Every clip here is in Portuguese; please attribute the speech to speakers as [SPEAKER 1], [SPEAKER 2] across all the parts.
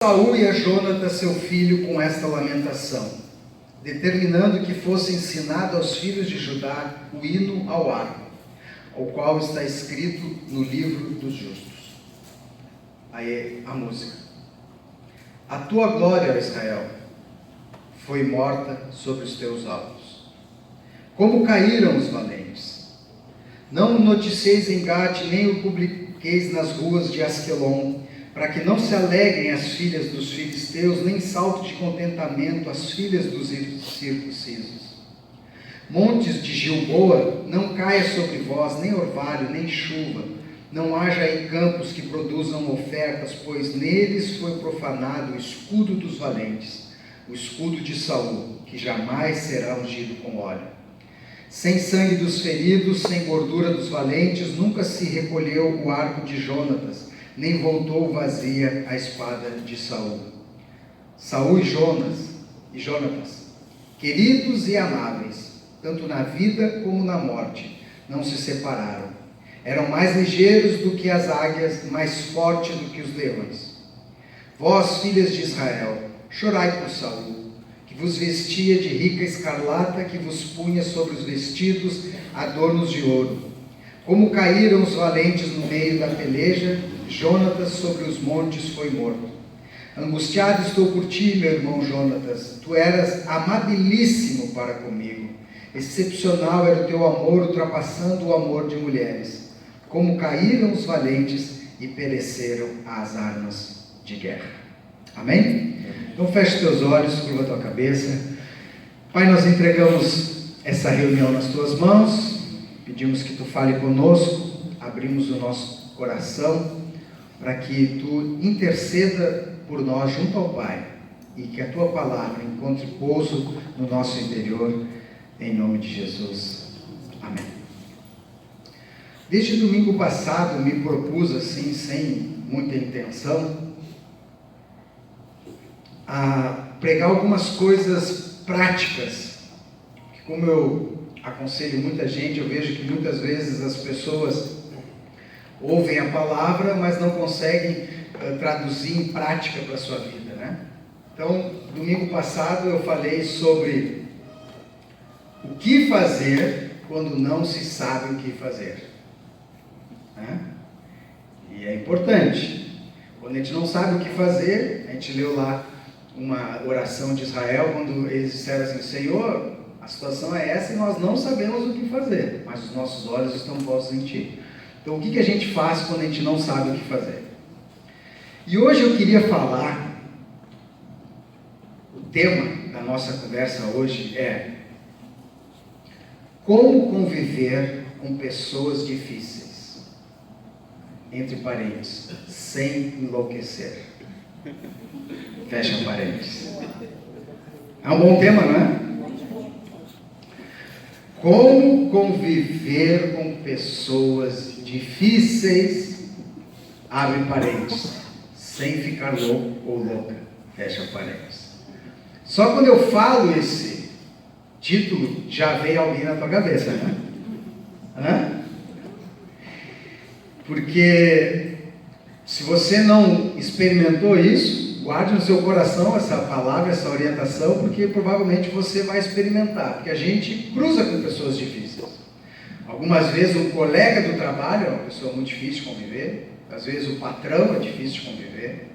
[SPEAKER 1] Saul e a Jonatas, seu filho, com esta lamentação, determinando que fosse ensinado aos filhos de Judá o hino ao arco, o qual está escrito no livro dos justos. Aí a música. A tua glória, ó Israel, foi morta sobre os teus altos. Como caíram os valentes! Não o noticieis em Gate, nem o publiqueis nas ruas de Asquelon, para que não se alegrem as filhas dos filisteus, nem salte de contentamento as filhas dos circuncisos. Montes de Gilboa, não caia sobre vós nem orvalho, nem chuva, não haja aí campos que produzam ofertas, pois neles foi profanado o escudo dos valentes, o escudo de Saul, que jamais será ungido com óleo. Sem sangue dos feridos, sem gordura dos valentes, nunca se recolheu o arco de Jonatas, nem voltou vazia a espada de Saul. Saul e Jonatas, queridos e amáveis, tanto na vida como na morte, não se separaram. Eram mais ligeiros do que as águias, mais fortes do que os leões. Vós, filhas de Israel, chorai por Saul, que vos vestia de rica escarlata, que vos punha sobre os vestidos adornos de ouro. Como caíram os valentes no meio da peleja, Jonatas sobre os montes foi morto. Angustiado estou por ti, meu irmão Jonatas, tu eras amabilíssimo para comigo. Excepcional era o teu amor, ultrapassando o amor de mulheres. Como caíram os valentes e pereceram as armas de guerra. Amém? Então feche teus olhos, curva tua cabeça. Pai, nós entregamos essa reunião nas tuas mãos, pedimos que tu fale conosco, abrimos o nosso coração para que tu interceda por nós junto ao Pai e que a tua palavra encontre pouso no nosso interior, em nome de Jesus. Amém. Desde domingo passado me propus assim, sem muita intenção, a pregar algumas coisas práticas, que como eu aconselho muita gente, eu vejo que muitas vezes as pessoas ouvem a palavra, mas não conseguem traduzir em prática para a sua vida, né? Então, domingo passado eu falei sobre o que fazer quando não se sabe o que fazer, né? E é importante. Quando a gente não sabe o que fazer, a gente leu lá uma oração de Israel, quando eles disseram assim: Senhor, a situação é essa e nós não sabemos o que fazer, mas os nossos olhos estão postos em Ti. Então, o que a gente faz quando a gente não sabe o que fazer? E hoje eu queria falar, o tema da nossa conversa hoje é como conviver com pessoas difíceis, entre parênteses, sem enlouquecer. Fecha parênteses. É um bom tema, não é? Como conviver com pessoas difíceis, abre parênteses, sem ficar louco ou louca, fecha parênteses. Só quando eu falo esse título, já vem alguém na tua cabeça, né? Hã? Porque se você não experimentou isso, guarde no seu coração essa palavra, essa orientação, porque provavelmente você vai experimentar, porque a gente cruza com pessoas difíceis. Algumas vezes um colega do trabalho é uma pessoa muito difícil de conviver, às vezes o patrão é difícil de conviver,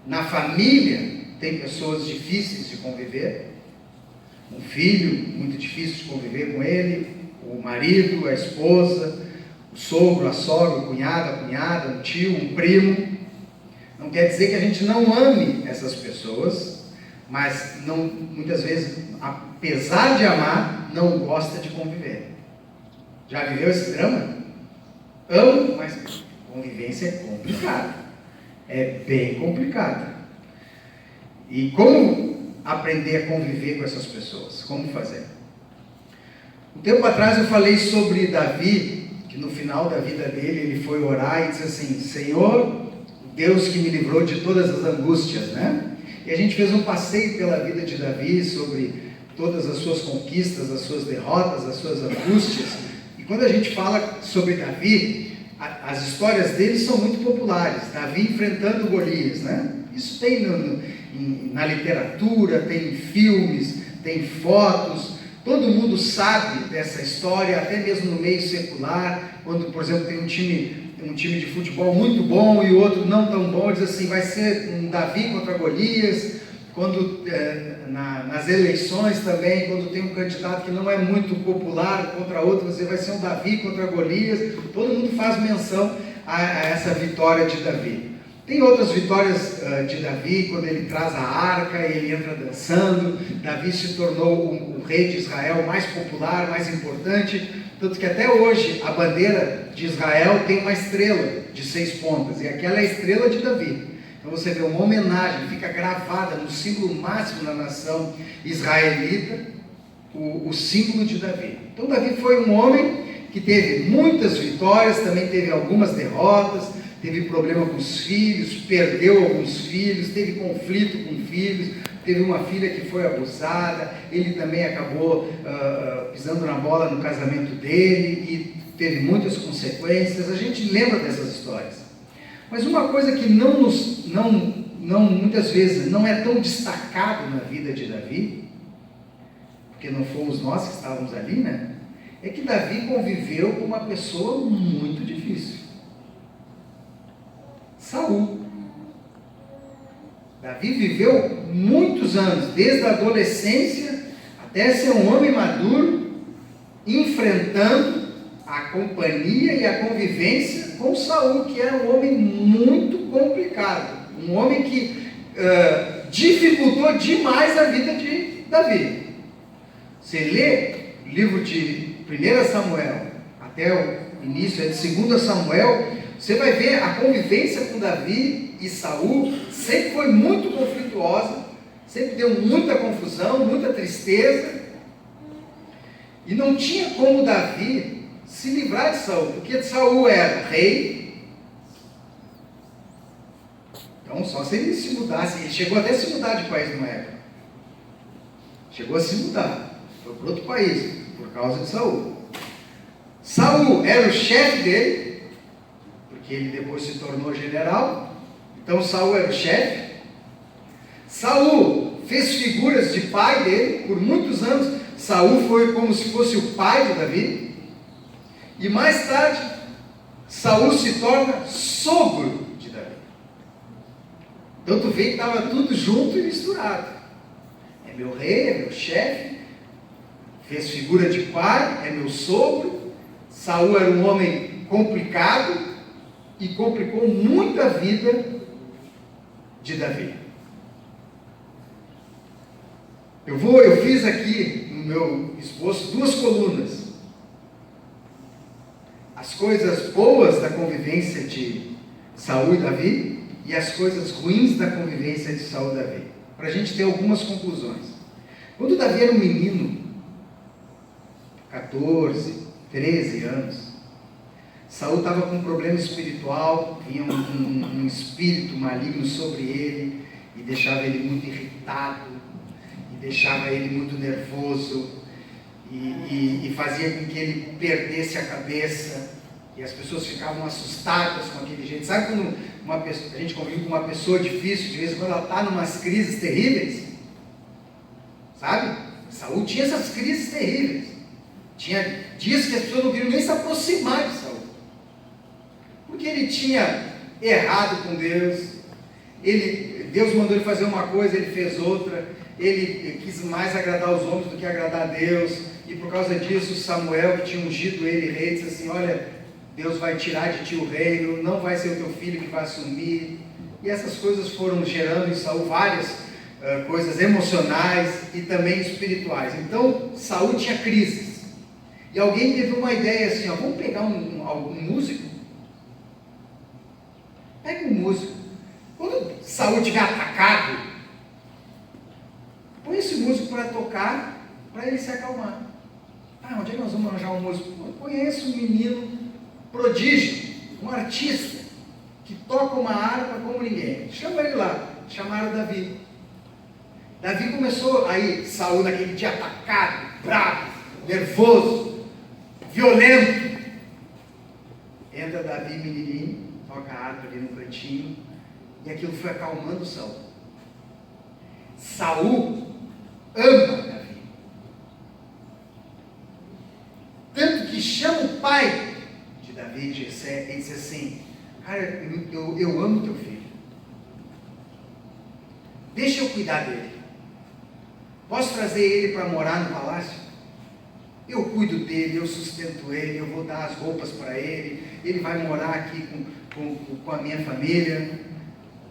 [SPEAKER 1] na família tem pessoas difíceis de conviver, um filho muito difícil de conviver com ele, o marido, a esposa, o sogro, a sogra, o cunhado, a cunhada, um tio, um primo. Não quer dizer que a gente não ame essas pessoas, mas não, muitas vezes, apesar de amar, não gosta de conviver. Já viveu esse drama? Amo, mas convivência é complicada. É bem complicada. E como aprender a conviver com essas pessoas? Como fazer? Um tempo atrás eu falei sobre Davi, que no final da vida dele, ele foi orar e disse assim: Senhor, Deus que me livrou de todas as angústias, né? E a gente fez um passeio pela vida de Davi, sobre todas as suas conquistas, as suas derrotas, as suas angústias. E quando a gente fala sobre Davi, as histórias dele são muito populares. Davi enfrentando Golias, né? Isso tem na literatura, tem em filmes, tem fotos, todo mundo sabe dessa história, até mesmo no meio secular, quando, por exemplo, tem um time de futebol muito bom e o outro não tão bom, diz assim, vai ser um Davi contra Golias. Quando nas eleições também, quando tem um candidato que não é muito popular contra outro, você vai ser um Davi contra Golias, todo mundo faz menção a essa vitória de Davi. Tem outras vitórias de Davi, quando ele traz a arca, ele entra dançando. Davi se tornou o rei de Israel mais popular, mais importante, tanto que até hoje a bandeira de Israel tem uma estrela de 6 pontas, e aquela é a estrela de Davi. Então você vê uma homenagem, fica gravada no símbolo máximo da nação israelita, o símbolo de Davi. Então Davi foi um homem que teve muitas vitórias, também teve algumas derrotas, teve problema com os filhos, perdeu alguns filhos, teve conflito com filhos, teve uma filha que foi abusada, ele também acabou pisando na bola no casamento dele e teve muitas consequências. A gente lembra dessas histórias. Mas uma coisa que muitas vezes não é tão destacado na vida de Davi, porque não fomos nós que estávamos ali, né? É que Davi conviveu com uma pessoa muito difícil. Saul. Davi viveu muitos anos, desde a adolescência até ser um homem maduro, enfrentando a companhia e a convivência com Saul, que era um homem muito complicado, um homem que dificultou demais a vida de Davi. Você lê o livro de 1 Samuel até o início de 2 Samuel, você vai ver a convivência com Davi e Saul sempre foi muito conflituosa, sempre deu muita confusão, muita tristeza, e não tinha como Davi se livrar de Saul, porque Saul era rei. Então só se ele se mudasse, ele chegou até a se mudar de país numa época, chegou a se mudar, foi para outro país, por causa de Saul. Saul era o chefe dele, porque ele depois se tornou general, então Saul era o chefe. Saul fez figuras de pai dele, por muitos anos Saul foi como se fosse o pai de Davi, e mais tarde Saul se torna sogro de Davi. Então tu vê que estava tudo junto e misturado. É meu rei, é meu chefe, fez figura de pai, é meu sogro. Saul era um homem complicado e complicou muito a vida de Davi. Eu fiz aqui no meu esboço 2 colunas. As coisas boas da convivência de Saul e Davi e as coisas ruins da convivência de Saul e Davi, para a gente ter algumas conclusões. Quando Davi era um menino, 14, 13 anos, Saul estava com um problema espiritual, vinha um espírito maligno sobre ele e deixava ele muito irritado, e deixava ele muito nervoso, e fazia com que ele perdesse a cabeça, e as pessoas ficavam assustadas com aquele jeito. Sabe quando a gente convive com uma pessoa difícil, de vez em quando ela está em umas crises terríveis? Sabe? Saul tinha essas crises terríveis. Tinha dias que as pessoas não queriam nem se aproximar de Saul, porque ele tinha errado com Deus. Deus mandou ele fazer uma coisa, ele fez outra. Ele quis mais agradar os homens do que agradar a Deus, e por causa disso Samuel, que tinha ungido ele rei, disse assim: olha, Deus vai tirar de ti o reino, não vai ser o teu filho que vai assumir. E essas coisas foram gerando em Saul várias coisas emocionais e também espirituais. Então Saul tinha crises, e alguém teve uma ideia assim: ó, vamos pegar um músico, pega um músico, quando Saul estiver atacado, põe esse músico para tocar, para ele se acalmar. Onde é que nós vamos arranjar um músico? Eu conheço um menino prodígio, um artista, que toca uma harpa como ninguém. Chama ele lá. Chamaram Davi. Davi começou, aí Saul naquele dia atacado, bravo, nervoso, violento. Entra Davi, menininho, toca a harpa ali no cantinho, E aquilo foi acalmando Saul. Saul ama Davi. Tanto que chama o pai de Davi, de Jessé, e diz assim: cara, eu amo teu filho. Deixa eu cuidar dele. Posso trazer ele para morar no palácio? Eu cuido dele, eu sustento ele, eu vou dar as roupas para ele, ele vai morar aqui com a minha família.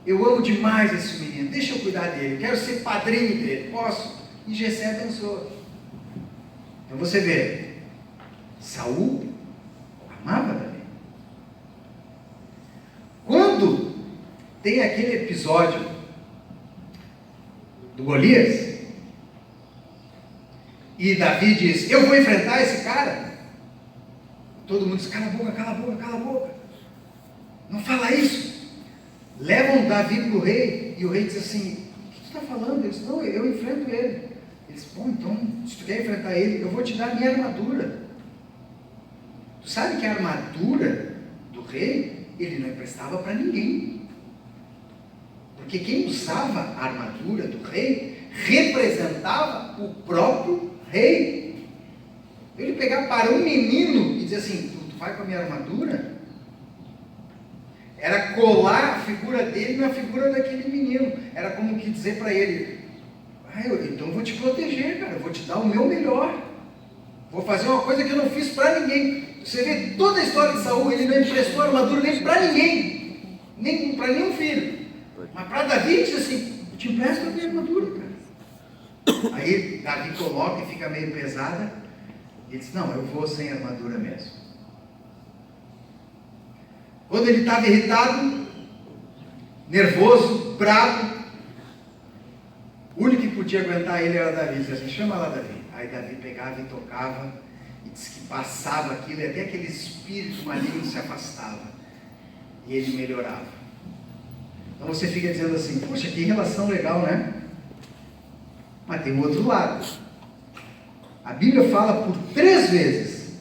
[SPEAKER 1] Eu amo demais esse menino, deixa eu cuidar dele, eu quero ser padrinho dele, posso? E Jessé abençoa. Então você vê, Saul amava Davi. Quando tem aquele episódio do Golias, e Davi diz: eu vou enfrentar esse cara. Todo mundo diz: cala a boca, cala a boca, cala a boca, não fala isso. Levam Davi para o rei, e o rei diz assim: o que tu está falando? Ele diz: não, eu enfrento ele. Ele diz: bom, então, se tu quer enfrentar ele, eu vou te dar a minha armadura. Tu sabe que a armadura do rei, ele não emprestava para ninguém. Porque quem usava a armadura do rei, representava o próprio rei. Ele pegava para um menino e dizer assim: tu vai com a minha armadura? Era colar a figura dele na figura daquele menino. Era como que dizer para ele: então eu vou te proteger, cara, eu vou te dar o meu melhor. Vou fazer uma coisa que eu não fiz para ninguém. Você vê toda a história de Saul, ele não emprestou a armadura nem para ninguém, nem para nenhum filho. Mas para Davi, ele diz assim: eu te empresto a minha armadura, cara. Aí Davi coloca e fica meio pesada. Ele diz: não, eu vou sem armadura mesmo. Quando ele estava irritado, nervoso, bravo, o único que podia aguentar ele era Davi. Ele disse assim: chama lá Davi. Aí Davi pegava e tocava, e disse que passava aquilo, e até aquele espírito maligno se afastava, e ele melhorava. Então você fica dizendo assim: poxa, que relação legal, né? Mas tem o outro lado. A Bíblia fala por 3 vezes,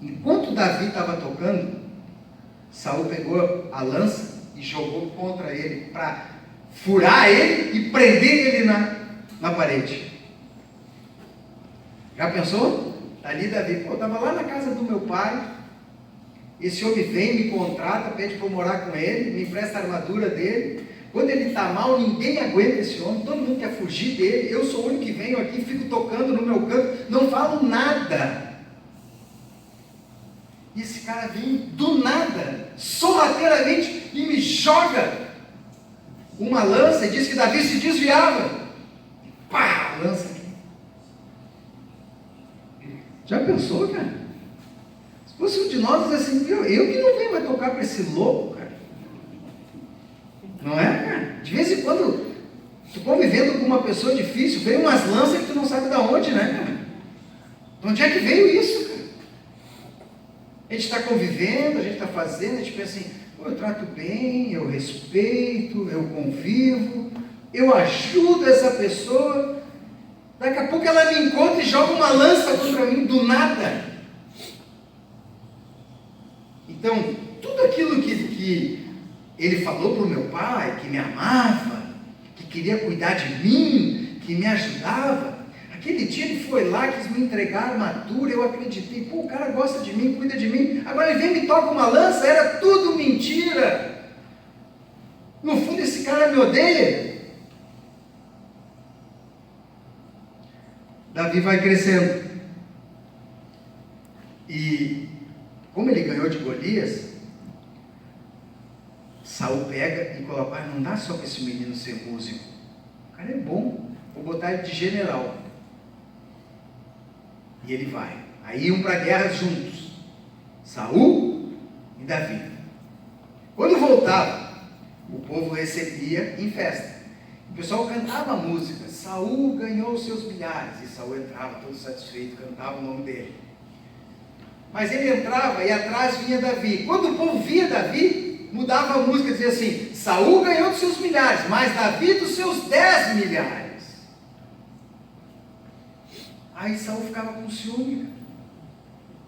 [SPEAKER 1] enquanto Davi estava tocando, Saul pegou a lança e jogou contra ele, para furar ele e prender ele na parede. Já pensou? Ali Davi: pô, estava lá na casa do meu pai, esse homem vem, me contrata, pede para eu morar com ele, me empresta a armadura dele. Quando ele está mal, ninguém aguenta esse homem, todo mundo quer fugir dele. Eu sou o único que venho aqui, fico tocando no meu canto, não falo nada. E esse cara vem do nada, sorrateiramente, e me joga uma lança, e diz que Davi se desviava. Pá, lança aqui. Já pensou, cara? Se fosse um de nós, assim: eu que não venho mais tocar para esse louco, cara. Não é, cara? De vez em quando, tu convivendo com uma pessoa difícil, vem umas lanças que tu não sabe de onde, né, cara? De onde é que veio isso, cara? A gente está convivendo, a gente está fazendo, a gente pensa assim: pô, eu trato bem, eu respeito, eu convivo, eu ajudo essa pessoa. Daqui a pouco ela me encontra e joga uma lança contra mim do nada. Então, tudo aquilo que ele falou para o meu pai, que me amava, que queria cuidar de mim, que me ajudava, aquele dia ele foi lá, quis me entregar a armadura, eu acreditei: pô, o cara gosta de mim, cuida de mim. Agora ele vem e me toca uma lança, era tudo mentira. No fundo esse cara me odeia. Davi vai crescendo, e como ele ganhou de Golias, Saul pega e coloca: não dá só para esse menino ser músico, o cara é bom, vou botar ele de general. E ele vai. Aí iam para a guerra juntos, Saul e Davi. Quando voltava, o povo recebia em festa. O pessoal cantava a música: Saul ganhou seus milhares. E Saul entrava todo satisfeito, cantava o nome dele. Mas ele entrava e atrás vinha Davi. Quando o povo via Davi, mudava a música, dizia assim: Saul ganhou dos seus milhares, mas Davi dos seus 10 milhares. Aí Saul ficava com ciúme,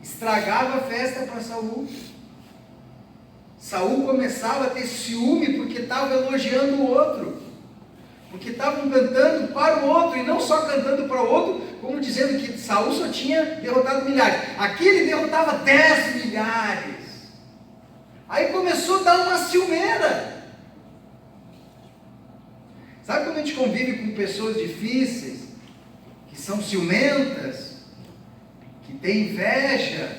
[SPEAKER 1] estragava a festa para Saul. Saul começava a ter ciúme porque estava elogiando o outro, porque estavam cantando para o outro, e não só cantando para o outro, como dizendo que Saul só tinha derrotado milhares. Aqui ele derrotava 10 milhares. Aí começou a dar uma ciumeira. Sabe quando a gente convive com pessoas difíceis, que são ciumentas, que têm inveja,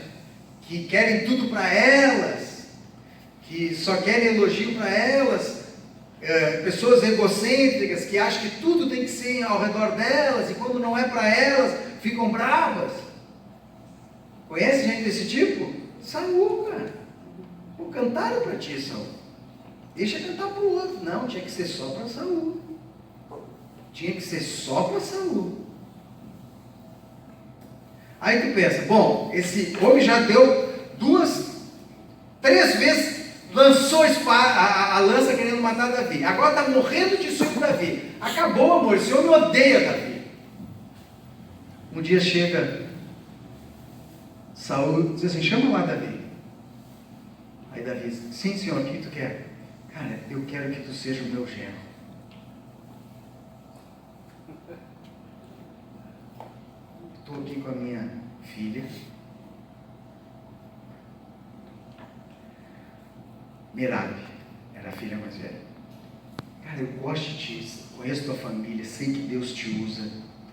[SPEAKER 1] que querem tudo para elas, que só querem elogio para elas, pessoas egocêntricas que acham que tudo tem que ser ao redor delas, e quando não é para elas, ficam bravas. Conhece gente desse tipo? Saul, cara. Pô, cantaram para ti, Saul. Deixa cantar para o outro. Não, tinha que ser só para Saul. Tinha que ser só para Saul. Aí tu pensa, bom, esse homem já deu 3 vezes, lançou a lança querendo matar Davi. Agora está morrendo de ciúme Davi. Acabou, amor, esse homem odeia Davi. Um dia chega Saul e diz assim, chama lá Davi. Aí Davi diz, sim senhor, o que tu quer? Cara, eu quero que tu seja o meu genro. Estou aqui com a minha filha, Merab, era a filha mais velha. Cara, eu gosto de ti, conheço tua família, sei que Deus te usa,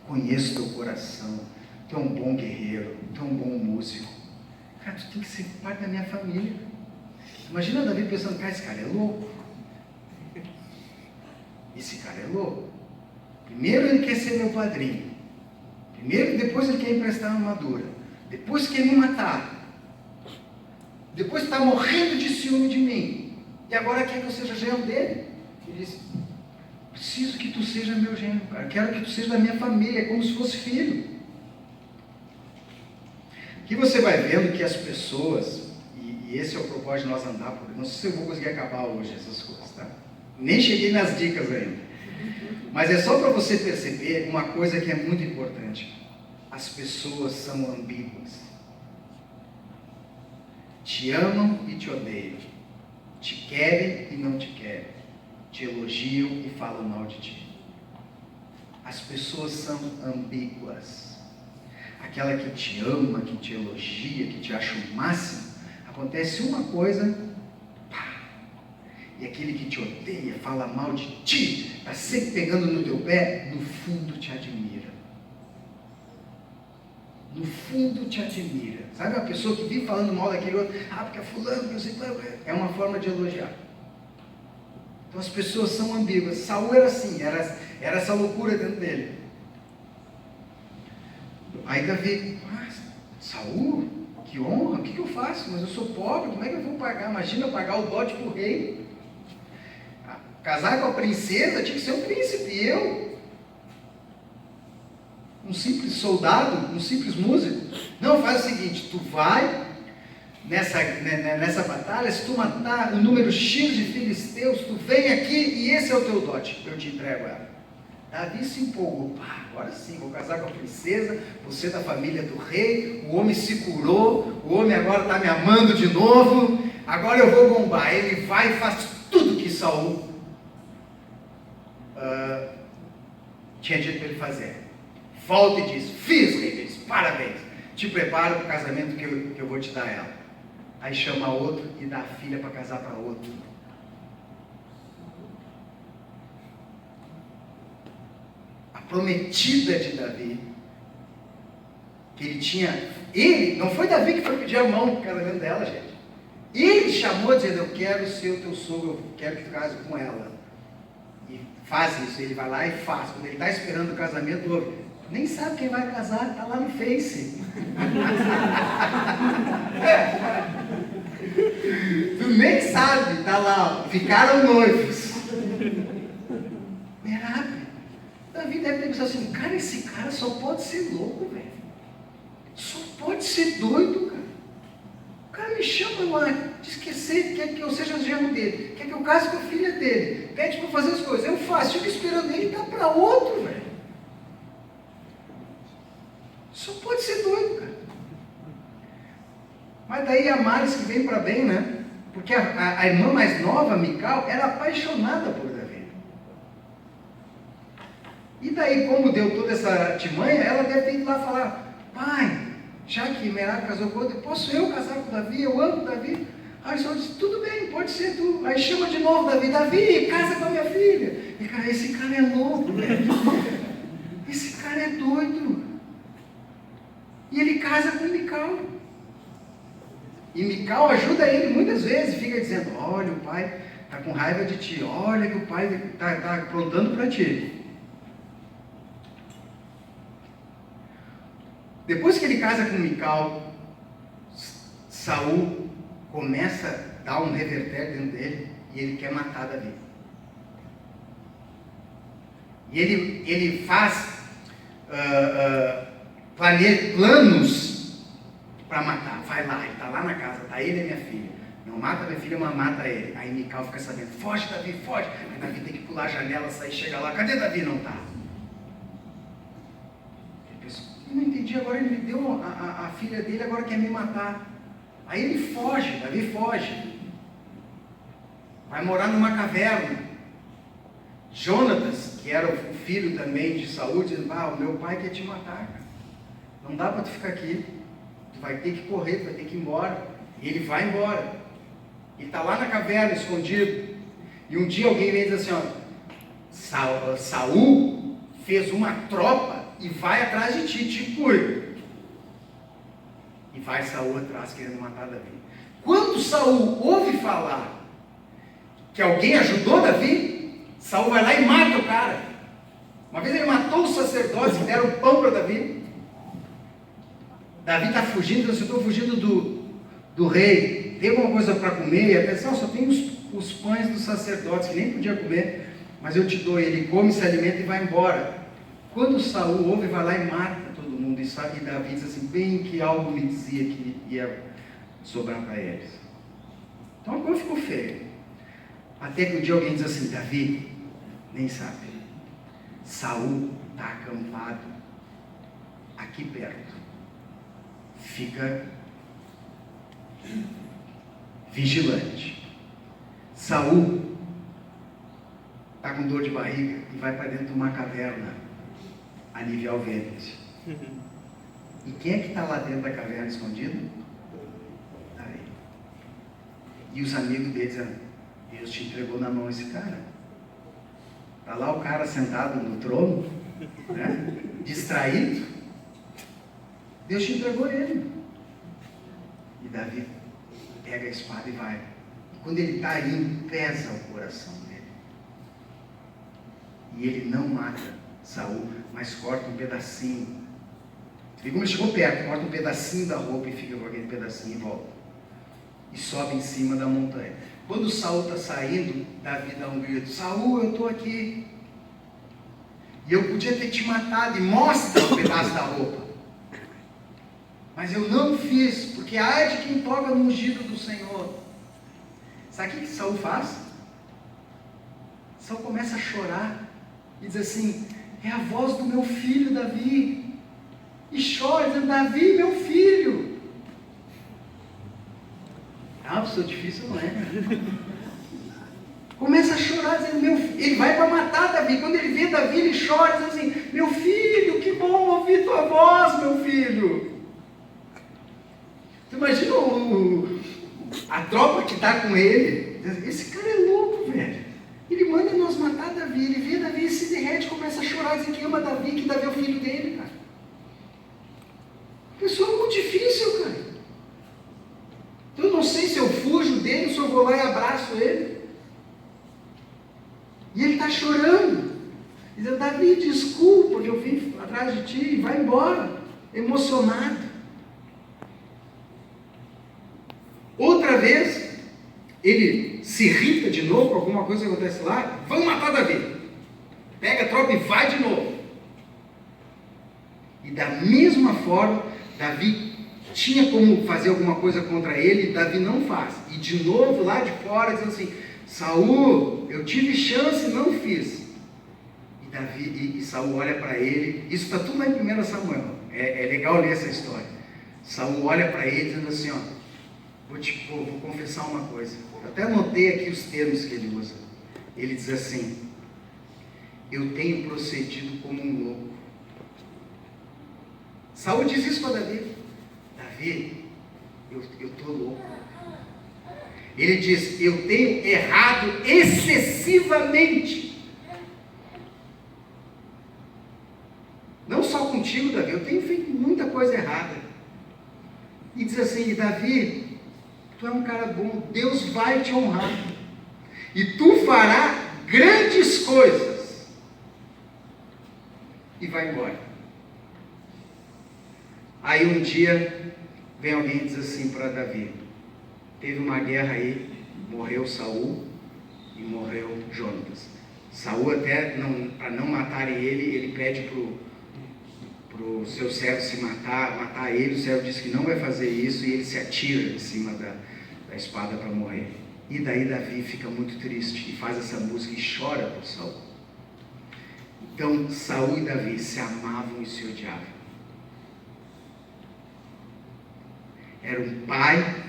[SPEAKER 1] conheço teu coração, tu é um bom guerreiro, tu é um bom músico. Cara, tu tem que ser parte da minha família. Imagina Davi pensando, cara, esse cara é louco. Esse cara é louco. Primeiro ele quer ser meu padrinho. Primeiro, depois ele quer emprestar uma armadura. Depois quer me matar. Depois está morrendo de ciúme de mim. E agora quer que eu seja genro dele. Ele diz, preciso que tu seja meu genro, cara. Quero que tu seja da minha família, é como se fosse filho. Aqui você vai vendo que as pessoas, e esse é o propósito de nós andar por... Não sei se eu vou conseguir acabar hoje essas coisas, tá? Nem cheguei nas dicas ainda. Mas é só para você perceber uma coisa que é muito importante. As pessoas são ambíguas. Te amam e te odeiam. Te querem e não te querem. Te elogiam e falam mal de ti. As pessoas são ambíguas. Aquela que te ama, que te elogia, que te acha o máximo, acontece uma coisa... E aquele que te odeia, fala mal de ti, está sempre pegando no teu pé, no fundo te admira. No fundo te admira. Sabe uma pessoa que vive falando mal daquele outro? Ah, porque é fulano, é uma forma de elogiar. Então as pessoas são ambíguas. Saul era assim, era essa loucura dentro dele. Aí Davi, Saul, que honra, o que eu faço? Mas eu sou pobre, como é que eu vou pagar? Imagina eu pagar o dote para o rei. Casar com a princesa tinha que ser um príncipe, e eu? Um simples soldado, um simples músico? Não, faz o seguinte, tu vai nessa batalha, se tu matar o número X de filisteus, tu vem aqui e esse é o teu dote, eu te entrego ela. Davi se empolgou, agora sim, vou casar com a princesa, você da família do rei, o homem se curou, o homem agora está me amando de novo, agora eu vou bombar. Ele vai e faz tudo que Saul tinha dito para ele fazer. Volta e diz, fiz, rei. Ele diz, parabéns, te preparo para o casamento que eu vou te dar ela. Aí chama outro e dá a filha para casar para outro. A prometida de Davi, que ele, não foi Davi que foi pedir a mão para o casamento dela, gente. Ele chamou dizendo, eu quero ser o teu sogro, eu quero que tu case com ela. Faz isso, ele vai lá e faz. Quando ele está esperando o casamento, nem sabe quem vai casar, está lá no Face. Tu nem sabe, está lá, ficaram noivos. Merab. Davi deve ter pensado assim, cara, esse cara só pode ser louco, velho. Só pode ser doido, cara. O cara me chama lá de esquecer, quer que eu seja o genro dele, quer que eu case com a filha dele, pede para fazer as coisas, eu faço, fico esperando ele, tá para outro, velho. Só pode ser doido, cara. Mas daí a Maris que vem para bem, né? Porque a irmã mais nova, Mical, era apaixonada por Davi. E daí, como deu toda essa artimanha, ela deve ter ido lá falar: pai, já que Merab casou com outro, posso eu casar com Davi? Eu amo Davi. Aí o Senhor disse: tudo bem, pode ser tu. Aí chama de novo Davi: Davi, casa com a minha filha. E cara, esse cara é louco, velho. Esse cara é doido. E ele casa com Mical. E Mical ajuda ele muitas vezes, fica dizendo: olha, o pai está com raiva de ti, olha que o pai está aprontando para ti. Depois que ele casa com Mical, Saul começa a dar um reverter dentro dele e ele quer matar Davi. E ele faz planos para matar. Vai lá, ele está lá na casa, está ele e minha filha. Não mata minha filha, mas mata ele. Aí Mical fica sabendo: foge, Davi, foge. Aí Davi tem que pular a janela, sair, chegar lá. Cadê Davi? Não está. Eu não entendi, agora ele me deu a filha dele, agora quer me matar. Aí ele foge, Davi foge. Vai morar numa caverna. Jonatas, que era o filho também de Saul, diz: o meu pai quer te matar, cara. Não dá para tu ficar aqui. Tu vai ter que correr, tu vai ter que ir embora. E ele vai embora. Ele está lá na caverna, escondido. E um dia alguém vem e diz assim: Saul fez uma tropa e vai atrás de ti, te cuida. E vai Saul atrás querendo matar Davi. Quando Saul ouve falar que alguém ajudou Davi, Saul vai lá e mata o cara. Uma vez ele matou os sacerdotes que deram pão para Davi. Davi está fugindo, eu estou fugindo do rei. Tem alguma coisa para comer? E atenção, só tem os pães dos sacerdotes, que nem podia comer, mas eu te dou. Ele come, se alimenta e vai embora. Quando Saul ouve, vai lá e mata todo mundo. E Davi diz assim: bem que algo me dizia que ia sobrar para eles. Então a coisa ficou feia. Até que um dia alguém diz assim: Davi, nem sabe, Saul está acampado aqui perto. Fica vigilante. Saul está com dor de barriga e vai para dentro de uma caverna aliviar o ventre. E quem é que está lá dentro da caverna escondido? Davi. E os amigos dele dizendo: Deus te entregou na mão esse cara. Está lá o cara sentado no trono, né? Distraído. Deus te entregou ele. E Davi pega a espada e vai. E quando ele está indo, pesa o coração dele. E ele não mata Saul, mas corta um pedacinho. E como ele chegou perto, corta um pedacinho da roupa e fica com aquele pedacinho e volta. E sobe em cima da montanha. Quando Saul está saindo, Davi dá um grito: Saul, eu estou aqui. E eu podia ter te matado. E mostra um pedaço da roupa. Mas eu não fiz, porque há de quem toca no ungido do Senhor. Sabe o que Saul faz? Saul começa a chorar e diz assim: é a voz do meu filho Davi. E chora, dizendo: Davi, meu filho. É uma pessoa difícil, não é? Começa a chorar, dizendo: meu filho. Ele vai para matar Davi. Quando ele vê Davi, ele chora, dizendo assim: meu filho, que bom ouvir tua voz, meu filho. Tu imagina a tropa que está com ele. Esse cara é louco, velho. Ele manda nós matar Davi. Ele vê Davi e se derrete, começa a chorar, dizendo que ama Davi, que Davi é o filho dele, cara. Pessoa muito difícil, cara. Então eu não sei se eu fujo dele, se eu vou lá e abraço ele. E ele está chorando, dizendo: Davi, desculpa que eu vim atrás de ti, e vai embora, emocionado. Outra vez, ele se irrita de novo com alguma coisa que acontece lá: vamos matar Davi. Pega a tropa e vai de novo. E da mesma forma, Davi tinha como fazer alguma coisa contra ele, Davi não faz. E de novo lá de fora, dizendo assim: Saul, eu tive chance e não fiz. E Saul olha para ele. Isso está tudo lá em 1 Samuel. É legal ler essa história. Saul olha para ele dizendo assim: ó, vou confessar uma coisa. Eu até anotei aqui os termos que ele usa. Ele diz assim: eu tenho procedido como um louco. Saul diz isso para Davi. Davi, eu estou louco. Ele diz: eu tenho errado excessivamente. Não só contigo, Davi, eu tenho feito muita coisa errada. E diz assim: Davi, tu é um cara bom, Deus vai te honrar. E tu farás grandes coisas. E vai embora. Aí um dia, vem alguém e diz assim para Davi: teve uma guerra aí, morreu Saul e morreu Jonatas. Saul, até para não matarem ele pede para o seu servo se matar ele. O servo diz que não vai fazer isso e ele se atira em cima da espada para morrer. E daí Davi fica muito triste e faz essa música e chora por Saul. Então Saul e Davi se amavam e se odiavam. Era um pai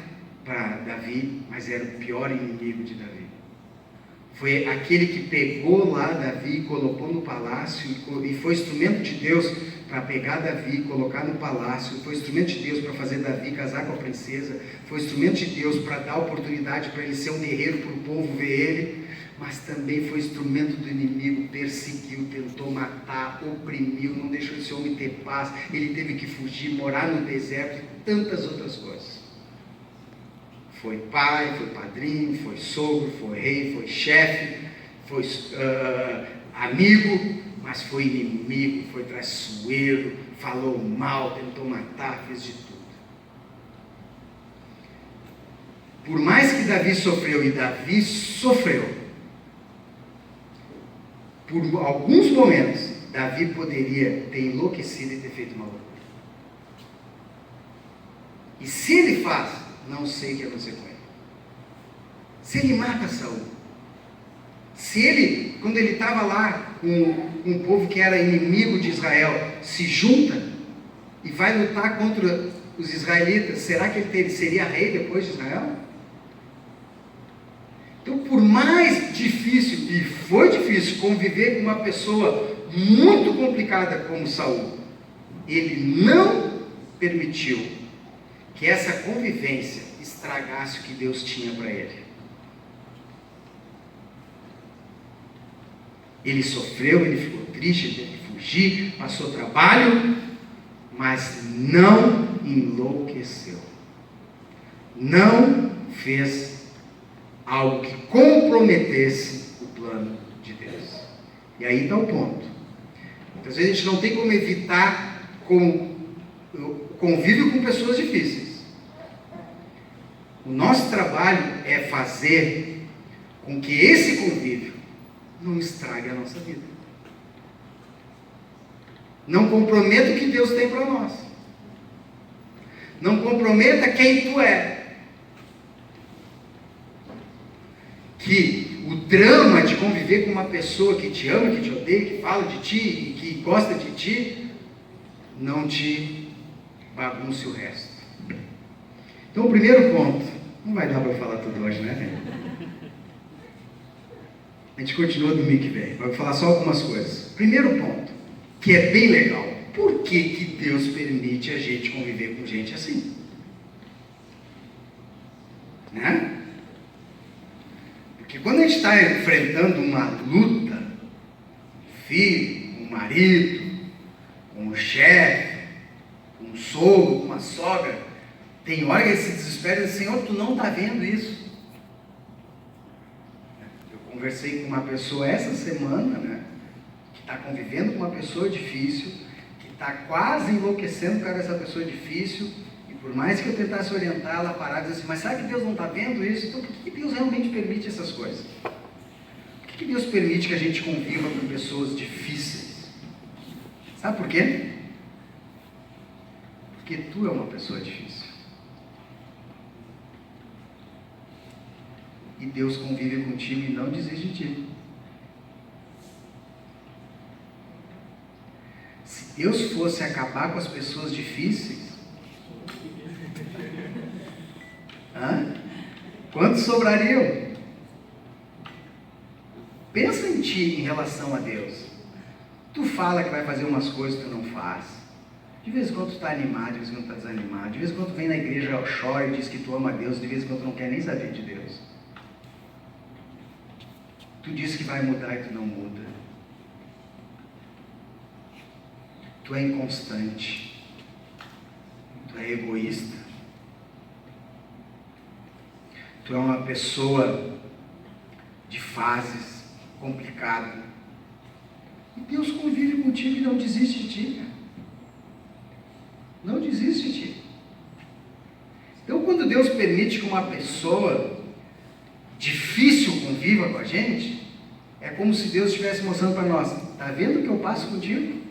[SPEAKER 1] para Davi, mas era o pior inimigo de Davi. Foi aquele que pegou lá Davi e colocou no palácio, e foi instrumento de Deus para pegar Davi e colocar no palácio. Foi instrumento de Deus para fazer Davi casar com a princesa. Foi instrumento de Deus para dar oportunidade para ele ser um guerreiro, para o povo ver ele. Mas também foi instrumento do inimigo, perseguiu, tentou matar, oprimiu, não deixou esse homem ter paz. Ele teve que fugir, morar no deserto e tantas outras coisas. Foi pai, foi padrinho, foi sogro, foi rei, foi chefe, foi amigo, mas foi inimigo, foi traiçoeiro, falou mal, tentou matar, fez de tudo. Por mais que Davi sofreu, e Davi sofreu, por alguns momentos, Davi poderia ter enlouquecido e ter feito uma loucura. E se ele faz, não sei o que vai acontecer com ele. Se ele mata Saul, se ele, quando ele estava lá com um povo que era inimigo de Israel, se junta e vai lutar contra os israelitas, será que ele seria rei depois de Israel? Então, por mais difícil, e foi difícil, conviver com uma pessoa muito complicada como Saul, ele não permitiu que essa convivência estragasse o que Deus tinha para ele. Ele sofreu, ele ficou triste, ele teve que fugir, passou trabalho, mas não enlouqueceu. Não fez algo que comprometesse o plano de Deus. E aí está o ponto. Muitas vezes a gente não tem como evitar o convívio com pessoas difíceis. O nosso trabalho é fazer com que esse convívio não estrague a nossa vida. Não comprometa o que Deus tem para nós. Não comprometa quem tu é. Que o drama de conviver com uma pessoa que te ama, que te odeia, que fala de ti e que gosta de ti, não te bagunce o resto. Então, o primeiro ponto, não vai dar para falar tudo hoje, né? A gente continua domingo que vem, vai falar só algumas coisas. Primeiro ponto, que é bem legal, por que Deus permite a gente conviver com gente assim? Né? Porque quando a gente está enfrentando uma luta, um filho, um marido, com um chefe, com um sogro, com uma sogra, tem hora que ele se desespera e diz: Senhor, tu não está vendo isso? Eu conversei com uma pessoa essa semana, né, que está convivendo com uma pessoa difícil, que está quase enlouquecendo por causa dessa pessoa difícil. Por mais que eu tentasse orientar, ela parar e dizer assim: mas será que Deus não está vendo isso? Então por que Deus realmente permite essas coisas? Por que Deus permite que a gente conviva com pessoas difíceis? Sabe por quê? Porque tu é uma pessoa difícil. E Deus convive contigo e não desiste de ti. Se Deus fosse acabar com as pessoas difíceis, Quantos sobrariam? Pensa em ti em relação a Deus. Tu fala que vai fazer umas coisas que tu não faz. De vez em quando tu está animado, de vez em quando tu está desanimado. De vez em quando tu vem na igreja, chora e diz que tu ama a Deus. De vez em quando tu não quer nem saber de Deus. Tu diz que vai mudar e tu não muda. Tu é inconstante. Tu é egoísta. Tu é uma pessoa de fases, complicada. E Deus convive contigo e não desiste de ti, cara. Não desiste de ti. Então, quando Deus permite que uma pessoa difícil conviva com a gente, é como se Deus estivesse mostrando para nós: está vendo o que eu passo contigo?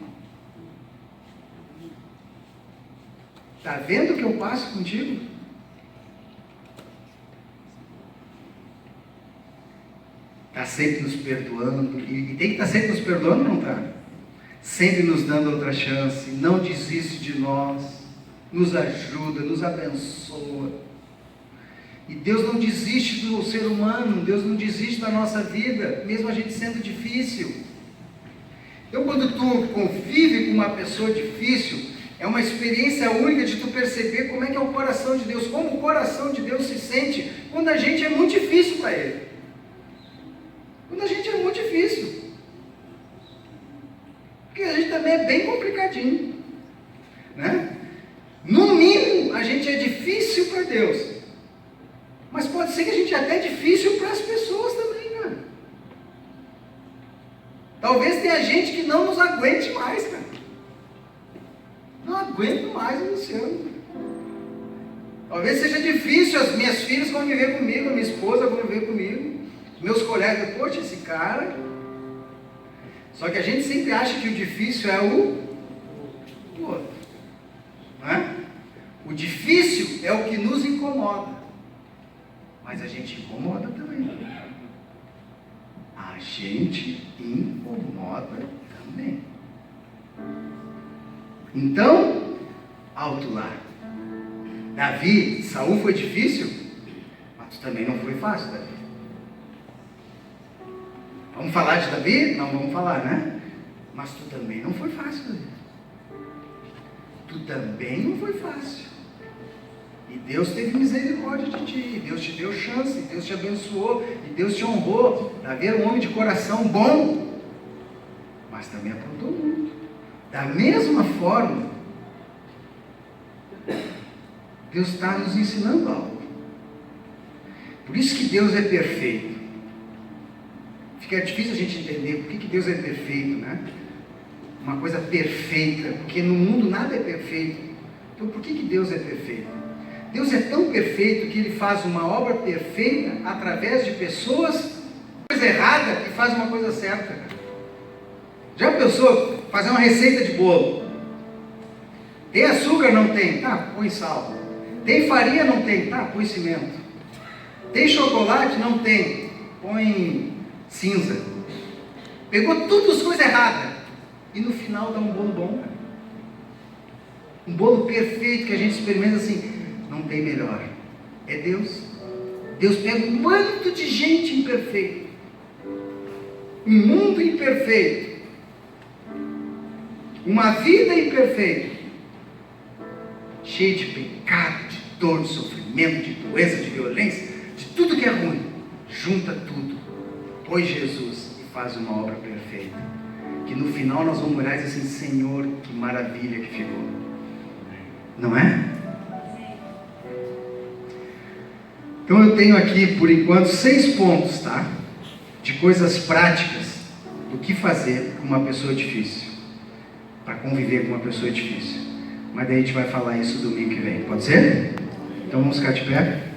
[SPEAKER 1] Está vendo o que eu passo contigo? Está sempre nos perdoando, e tem que estar sempre nos perdoando, não está? Sempre nos dando outra chance, não desiste de nós, nos ajuda, nos abençoa. E Deus não desiste do ser humano, Deus não desiste da nossa vida, mesmo a gente sendo difícil. Então, quando tu convive com uma pessoa difícil, é uma experiência única de tu perceber como é que é o coração de Deus, como o coração de Deus se sente quando a gente é muito difícil para Ele. Quando a gente é muito difícil. Porque a gente também é bem complicadinho. Né? No mínimo, a gente é difícil para Deus. Mas pode ser que a gente é até difícil para as pessoas também, cara. Talvez tenha gente que não nos aguente mais, cara. Não aguento mais o Luciano. Talvez seja difícil, as minhas filhas conviver comigo, a minha esposa conviver comigo. Meus colegas, poxa, esse cara. Só que a gente sempre acha que o difícil é o outro. Não é? O difícil é o que nos incomoda. Mas a gente incomoda também. A gente incomoda também. Então, alto lá. Davi, Saul foi difícil, mas também não foi fácil, Davi. Vamos falar de Davi? Não vamos falar, né? Mas tu também não foi fácil, Davi. Tu também não foi fácil. E Deus teve misericórdia de ti. Deus te deu chance. Deus te abençoou. E Deus te honrou. Davi era um homem de coração bom. Mas também aprontou muito. Da mesma forma, Deus está nos ensinando algo. Por isso que Deus é perfeito. Fica difícil a gente entender por que Deus é perfeito, né? Uma coisa perfeita, porque no mundo nada é perfeito. Então por que Deus é perfeito? Deus é tão perfeito que Ele faz uma obra perfeita através de pessoas, coisa errada, e faz uma coisa certa. Já pensou fazer uma receita de bolo? Tem açúcar? Não tem? Tá, põe sal. Tem farinha? Não tem? Tá, põe cimento. Tem chocolate? Não tem. Põe cinza. Pegou tudo as coisas erradas. E no final dá um bolo bom, cara. Um bolo perfeito que a gente experimenta assim. Não tem melhor. É Deus. Deus pega um monte de gente imperfeita. Um mundo imperfeito. Uma vida imperfeita. Cheia de pecado, de dor, de sofrimento, de doença, de violência, de tudo que é ruim. Junta tudo. Põe Jesus e faz uma obra perfeita. Que no final nós vamos olhar e dizer assim: Senhor, que maravilha que ficou. Não é? Então eu tenho aqui, por enquanto, 6 pontos, tá? De coisas práticas do que fazer com uma pessoa difícil. Para conviver com uma pessoa difícil. Mas daí a gente vai falar isso domingo que vem. Pode ser? Então vamos ficar de pé.